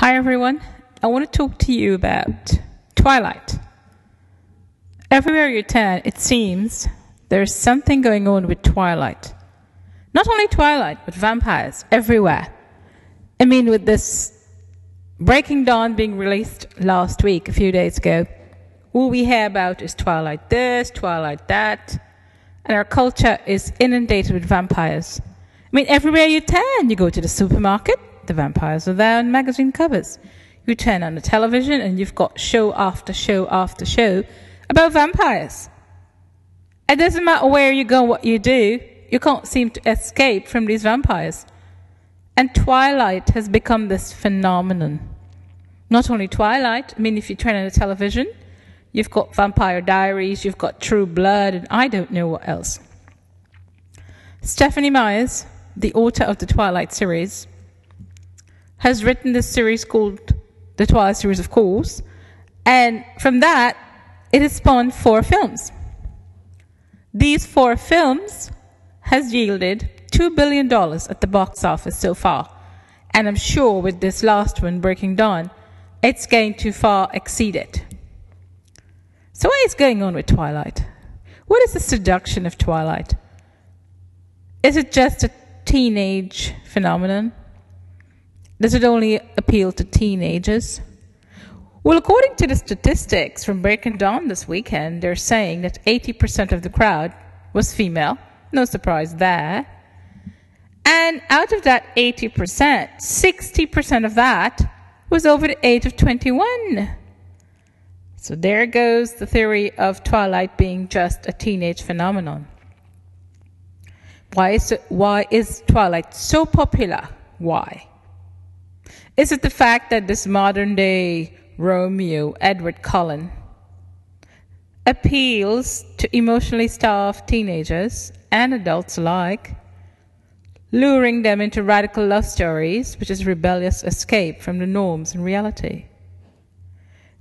Hi everyone, I want to talk to you about Twilight. Everywhere you turn, it seems there's something going on with Twilight. Not only Twilight, but vampires everywhere. I mean, with this Breaking Dawn being released last week, a few days ago, all we hear about is Twilight this, Twilight that, and our culture is inundated with vampires. I mean, everywhere you turn, you go to the supermarket, the vampires are there on magazine covers. You turn on the television and you've got show after show after show about vampires. It doesn't matter where you go, what you do, you can't seem to escape from these vampires. And Twilight has become this phenomenon. Not only Twilight, I mean, if you turn on the television, you've got Vampire Diaries, you've got True Blood, and I don't know what else. Stephenie Meyers, the author of the Twilight series, has written this series called the Twilight series, of course, and from that, it has spawned 4 films. These 4 films has yielded $2 billion at the box office so far, and I'm sure with this last one, Breaking Dawn, it's going to far exceed it. So what is going on with Twilight? What is the seduction of Twilight? Is it just a teenage phenomenon? Does it only appeal to teenagers? Well, according to the statistics from Breaking Dawn this weekend, they're saying that 80% of the crowd was female. No surprise there. And out of that 80%, 60% of that was over the age of 21. So there goes the theory of Twilight being just a teenage phenomenon. Why is Twilight so popular? Why? Is it the fact that this modern-day Romeo, Edward Cullen, appeals to emotionally starved teenagers and adults alike, luring them into radical love stories, which is rebellious escape from the norms and reality?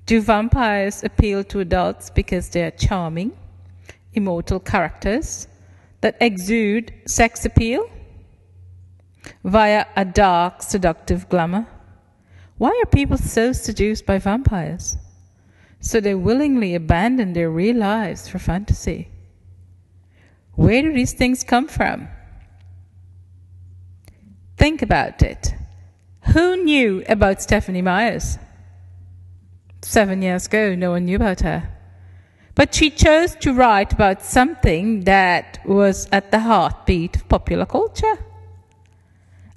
Do vampires appeal to adults because they are charming, immortal characters that exude sex appeal via a dark, seductive glamour? Why are people so seduced by vampires? So they willingly abandon their real lives for fantasy. Where do these things come from? Think about it. Who knew about Stephenie Meyers? 7 years ago, no one knew about her. But she chose to write about something that was at the heartbeat of popular culture.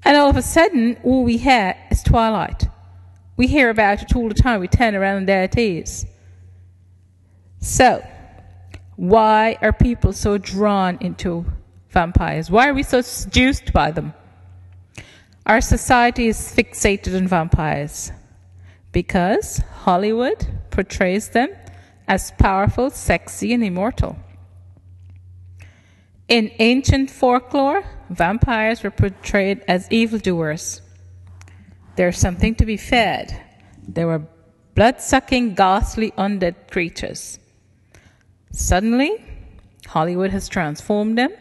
And all of a sudden, all we hear is Twilight. We hear about it all the time. We turn around and there it is. So, why are people so drawn into vampires? Why are we so seduced by them? Our society is fixated on vampires because Hollywood portrays them as powerful, sexy, and immortal. In ancient folklore, vampires were portrayed as evildoers. They're something to be feared. They were blood-sucking, ghastly, undead creatures. Suddenly, Hollywood has transformed them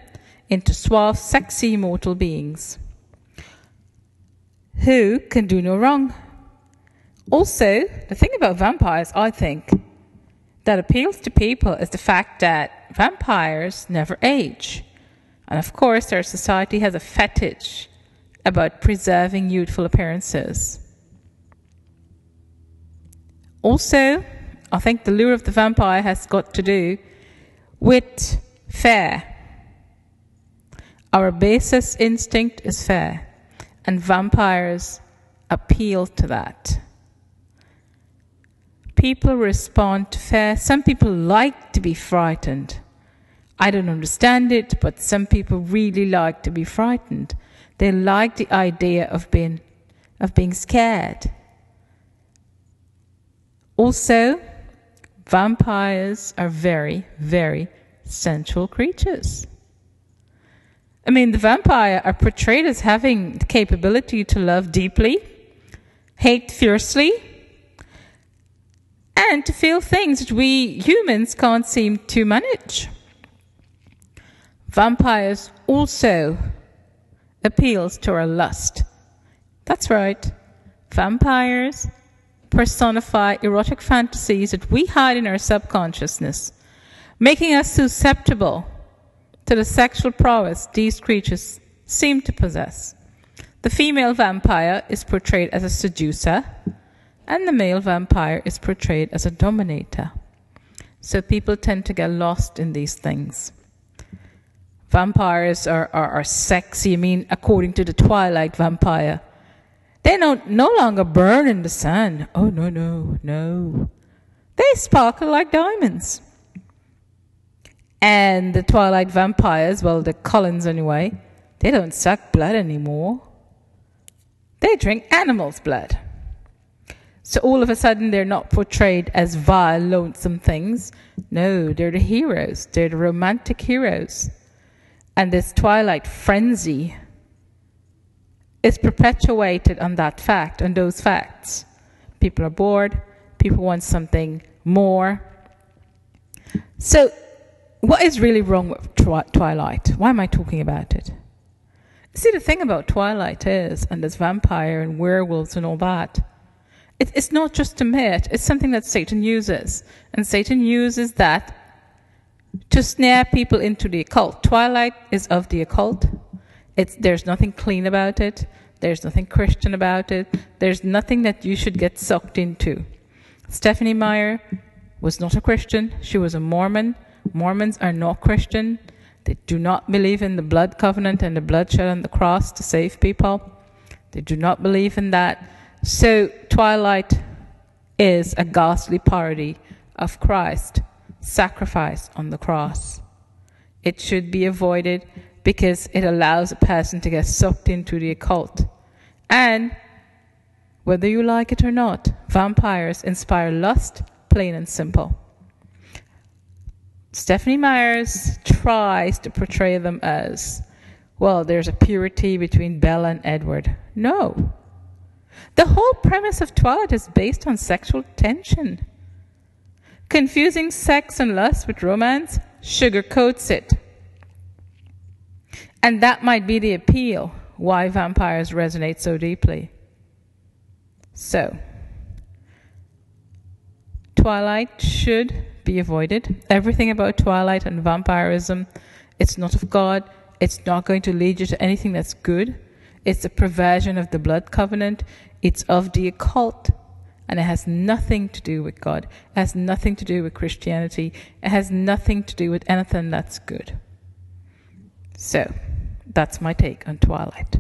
into suave, sexy, immortal beings who can do no wrong. Also, the thing about vampires, I think, that appeals to people is the fact that vampires never age. And of course, our society has a fetish about preserving youthful appearances. Also, I think the lure of the vampire has got to do with fear. Our basest instinct is fear, and vampires appeal to that. People respond to fear. Some people like to be frightened. I don't understand it, but some people really like to be frightened. They like the idea of being scared. Also, vampires are very, very sensual creatures. I mean, the vampire are portrayed as having the capability to love deeply, hate fiercely, and to feel things that we humans can't seem to manage. Vampires also appeals to our lust. That's right. Vampires personify erotic fantasies that we hide in our subconsciousness, making us susceptible to the sexual prowess these creatures seem to possess. The female vampire is portrayed as a seducer, and the male vampire is portrayed as a dominator. So people tend to get lost in these things. Vampires are sexy. I mean, according to the Twilight vampire, they no longer burn in the sun. Oh, no. They sparkle like diamonds. And the Twilight vampires, well, the Cullens anyway, they don't suck blood anymore. They drink animals' blood. So all of a sudden, they're not portrayed as vile, lonesome things. No, they're the heroes. They're the romantic heroes. And this Twilight frenzy is perpetuated on that fact, on those facts. People are bored. People want something more. So what is really wrong with Twilight? Why am I talking about it? See, the thing about Twilight is, and this vampire and werewolves and all that, it's not just a myth. It's something that Satan uses. And Satan uses that to snare people into the occult. Twilight is of the occult. There's nothing clean about it. There's nothing Christian about it. There's nothing that you should get sucked into. Stephanie Meyer was not a Christian. She was a Mormon. Mormons are not Christian. They do not believe in the blood covenant and the bloodshed on the cross to save people. They do not believe in that. So Twilight is a ghastly parody of Christ sacrifice on the cross. It should be avoided because it allows a person to get sucked into the occult. And whether you like it or not, vampires inspire lust, plain and simple. Stephanie Myers tries to portray them as, well, there's a purity between Bella and Edward. No. The whole premise of Twilight is based on sexual tension. Confusing sex and lust with romance sugarcoats it. And that might be the appeal why vampires resonate so deeply. So, Twilight should be avoided. Everything about Twilight and vampirism, it's not of God. It's not going to lead you to anything that's good. It's a perversion of the blood covenant. It's of the occult. And it has nothing to do with God. It has nothing to do with Christianity. It has nothing to do with anything that's good. So, that's my take on Twilight.